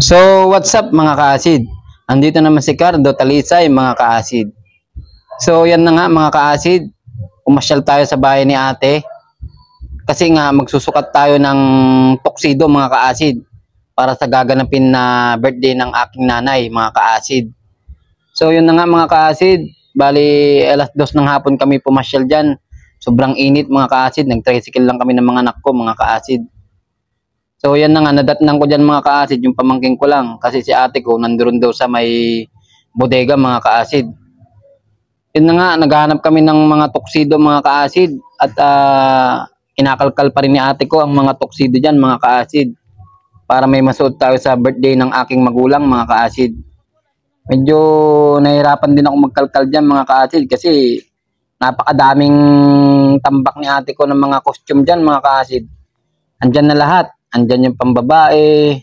So, what's up mga ka-acid? Andito naman si Cardo Talisay mga ka-acid. So, yan na nga mga ka-acid. Umasyal tayo sa bahay ni ate. Kasi nga magsusukat tayo ng tuxedo mga ka-acid para sa gaganapin na birthday ng aking nanay mga ka-acid. So, yun na nga mga ka-acid. Bali, alas 2 ng hapon kami pumasyal dyan. Sobrang init mga ka-acid. Nag-tricycle lang kami ng mga anak ko mga ka-acid. So yan na nga, nadatnan ko dyan mga ka-acid, yung pamangking ko lang. Kasi si ate ko, nandoon daw sa may bodega mga ka-acid. Yun na nga, naghahanap kami ng mga tuxedo mga ka-acid. At kinakalkal pa rin ni ate ko ang mga tuxedo dyan mga ka-acid. Para may masuot tayo sa birthday ng aking magulang mga ka-acid. Medyo nahirapan din ako magkalkal dyan mga ka-acid. Kasi napakadaming tambak ni ate ko ng mga costume dyan mga ka-acid. Andyan na lahat. Andyan yung pambabae,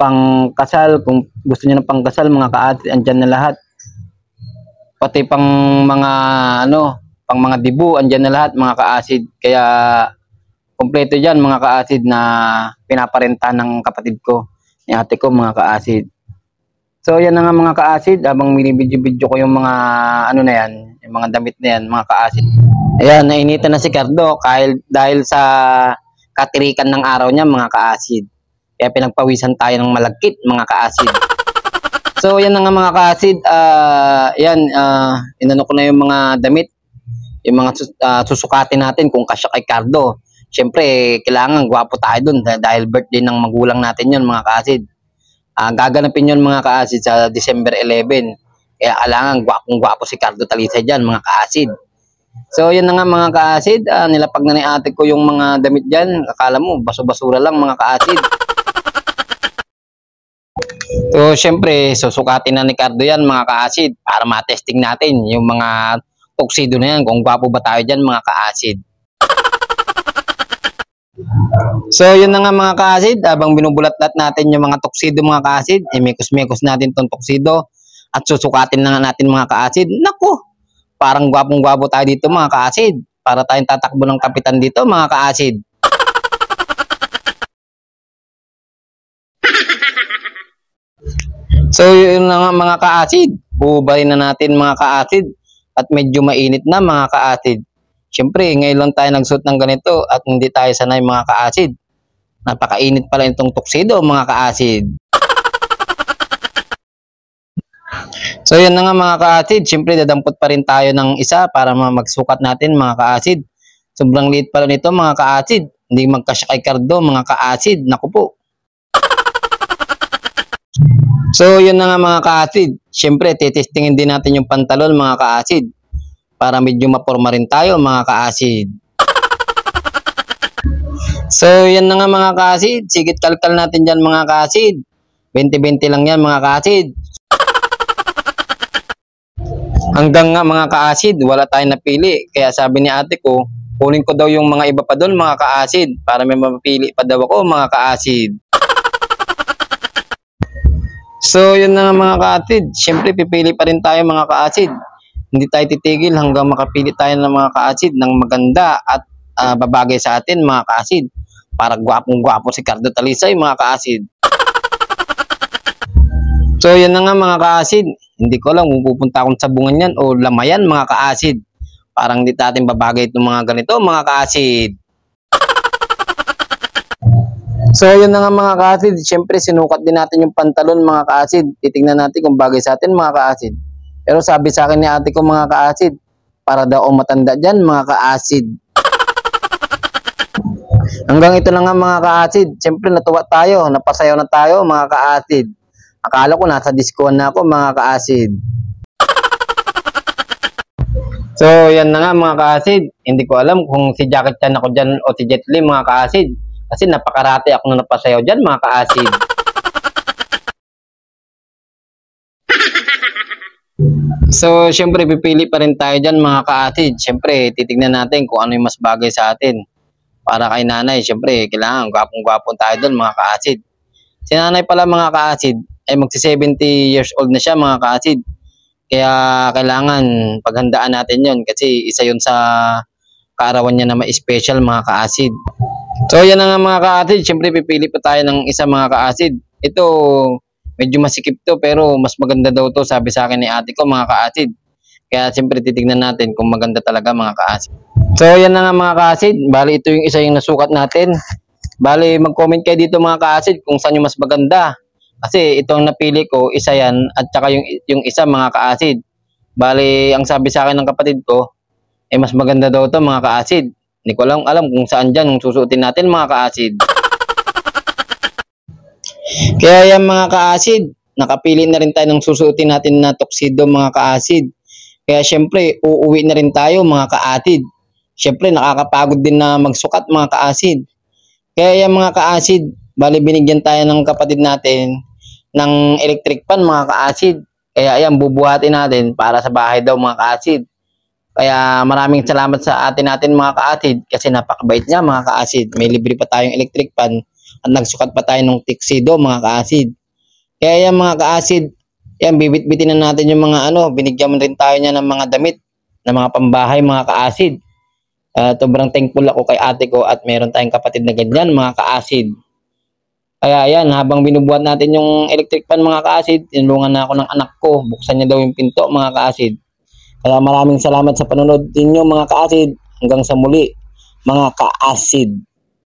pangkasal, kung gusto niyo ng pangkasal mga ka-acid, andyan na lahat. Pati pang mga pang mga dibu, andyan na lahat mga ka-acid. Kaya kompleto diyan mga ka-acid na pinaparenta ng kapatid ko, ni ate ko mga ka-acid. So yan na nga mga ka-acid, habang binibidyo-bidyo ko yung mga na yan, yung mga damit na yan mga ka-acid. Ayan, nainitan na si Cardo dahil sa katirikan ng araw niya mga ka-acid. Kaya pinagpawisan tayo ng malagkit mga ka-acid. So yan na nga mga ka-acid. Inano ko na yung mga damit. Yung mga susukatin natin kung kasya kay Cardo. Siyempre, kailangan gwapo tayo dun dahil birthday ng magulang natin yun mga ka-acid. Gaganapin yun mga ka-acid sa December 11. Kaya kailangan gwapong-gwapo si Cardo Talisay dyan mga ka-acid. So yun na nga mga ka-acid, nilapag na ni ate ko yung mga damit dyan. Akala mo, baso-basura lang mga ka-acid. So syempre, susukatin na ni Cardo yan mga ka-acid para matesting natin yung mga tuxedo na yan, kung gwapo ba tayo dyan mga ka-acid. So yun na nga mga ka-acid, habang binubulat-lat natin yung mga tuxedo mga ka-acid, mekos-mekos natin tong tuxedo at susukatin na nga natin mga ka-acid. Naku! Parang gwapong-gwapo tayo dito mga ka-acid. Para tayong tatakbo ng kapitan dito mga ka-acid. So yun na nga mga ka-acid. Bubayin na natin mga ka-acid. At medyo mainit na mga ka-acid. Siyempre ngayon lang tayo nagsuot ng ganito at hindi tayo sanay mga ka-acid. Napakainit pala itong tuxedo mga ka-acid. So yun na nga mga ka-acid, siyempre dadampot pa rin tayo ng isa para magsukat natin mga ka-acid. Sobrang liit pala nito mga ka-acid, hindi magkasya kay Cardo mga ka-acid, naku po. So yun na nga mga ka-acid, siyempre titestingin din natin yung pantalon mga ka-acid para medyo maporma rin tayo mga ka-acid. So yan na nga mga ka-acid, sigit kalkal natin dyan mga ka-acid. 20-20 lang yan mga ka-acid. Hanggang nga mga ka-acid, wala tayong napili. Kaya sabi ni ate ko, kunin ko daw yung mga iba pa doon mga ka-acid para may mapili pa daw ako mga ka-acid. So yun na nga mga ka-acid, syempre pipili pa rin tayo mga ka-acid. Hindi tayo titigil hanggang makapili tayo ng mga ka-acid ng maganda at babagay sa atin mga ka-acid. Para gwapong-gwapo si Cardo Talisay mga ka-acid. So yan na nga mga ka-acid, hindi ko alam kung pupunta akong sabungan yan o lamayan mga ka-acid. Parang hindi natin babagay itong mga ganito mga ka-acid. So yun na nga mga ka-acid, syempre sinukat din natin yung pantalon mga ka-acid. Titingnan natin kung bagay sa atin mga ka-acid. Pero sabi sa akin ni ate ko mga ka-acid, para daw matanda dyan mga ka-acid. Hanggang ito na nga mga ka-acid, syempre natuwa tayo, napasayaw na tayo mga ka-acid. Akala ko nasa discoan na ako mga ka-acid. So yan na nga mga ka-acid. Hindi ko alam kung si Jackie Chan ako dyan o si Jet Li mga ka-acid. Kasi napakarate ako na napasayaw dyan mga ka-acid. So syempre pipili pa rin tayo dyan mga ka-acid. Syempre titignan natin kung ano yung mas bagay sa atin. Para kay nanay, syempre kailangan gwapong-gwapong tayo doon mga ka-acid. Si nanay pala mga ka-acid ay magsi 70 years old na siya mga ka-acid. Kaya kailangan paghandaan natin yon kasi isa yun sa kaarawan niya na ma-special mga ka-acid. So yan na nga mga ka-acid, syempre pipili pa tayo ng isa mga ka-acid. ito medyo masikip to pero mas maganda daw to, sabi sa akin ni ate ko mga ka-acid. Kaya siyempre titignan natin kung maganda talaga mga ka-acid. So yan na nga mga ka-acid, bali ito yung isa yung nasukat natin. Bali mag-comment kayo dito mga ka-acid kung saan yung mas maganda. Kasi itong napili ko, isa yan at saka yung isa mga ka-acid. Bali ang sabi sa akin ng kapatid ko, mas maganda daw to mga ka-acid. Hindi ko lang alam kung saan dyan kung susuotin natin mga ka-acid. Kaya yan mga ka-acid, nakapili na rin tayo ng susuotin natin na tuxedo mga ka-acid. Kaya syempre, uuwi na rin tayo mga ka-acid. Syempre, nakakapagod din na magsukat mga ka-acid. Kaya yan mga ka-acid, bali binigyan tayo ng kapatid natin ng electric fan mga ka-acid. Kaya ayan, bubuhatin natin para sa bahay daw mga ka-acid. Kaya maraming salamat sa atin natin mga ka-acid kasi napakabait niya mga ka-acid. May libre pa tayong electric fan at nagsukat pa tayo ng tuxedo mga ka-acid. Kaya yan mga ka-acid, yan bibit-bitin na natin yung mga binigyan rin tayo niya ng mga damit, ng mga pambahay mga ka-acid. Sobrang thankful ako kay ate ko at meron tayong kapatid na ganyan mga ka-acid. Kaya yan, habang binubuhat natin yung electric fan mga ka-acid, tinulungan na ako ng anak ko, buksan niya daw yung pinto mga ka-acid. Kaya maraming salamat sa panonood ninyo mga ka-acid. Hanggang sa muli mga ka-acid.